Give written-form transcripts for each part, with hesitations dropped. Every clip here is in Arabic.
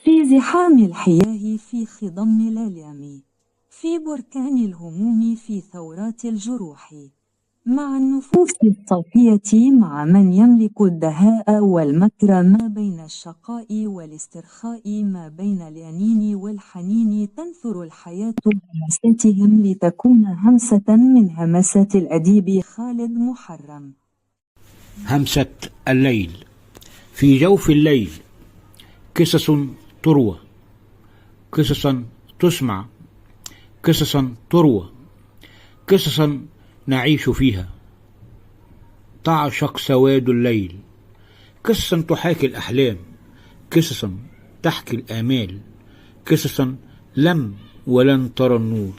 في زحام الحياة، في خضم الآلام، في بركان الهموم، في ثورات الجروح، مع النفوس الصافية، مع من يملك الدهاء والمكر، ما بين الشقاء والاسترخاء، ما بين الأنين والحنين، تنثر الحياة همساتهم لتكون همسة من همسات الأديب خالد محرم. همسة الليل. في جوف الليل قصص تروى، قصصا تسمع، قصصا تروى، قصصا نعيش فيها، تعشق سواد الليل، قصصا تحاكي الأحلام، قصصا تحكي الآمال، قصصا لم ولن ترى النور.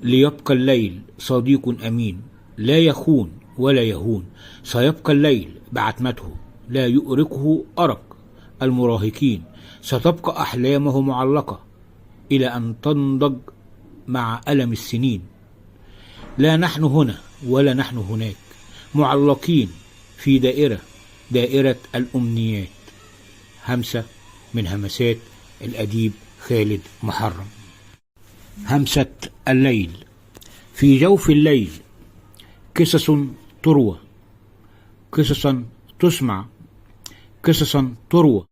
ليبقى الليل صديق أمين، لا يخون ولا يهون، سيبقى الليل بعتمته، لا يؤرقه أرق المراهقين، ستبقى أحلامه معلقة إلى أن تنضج مع ألم السنين. لا نحن هنا ولا نحن هناك، معلقين في دائرة الأمنيات. همسة من همسات الأديب خالد محرم. همسة الليل. في جوف الليل قصص تروى، قصصا تسمع، قصصا تروى.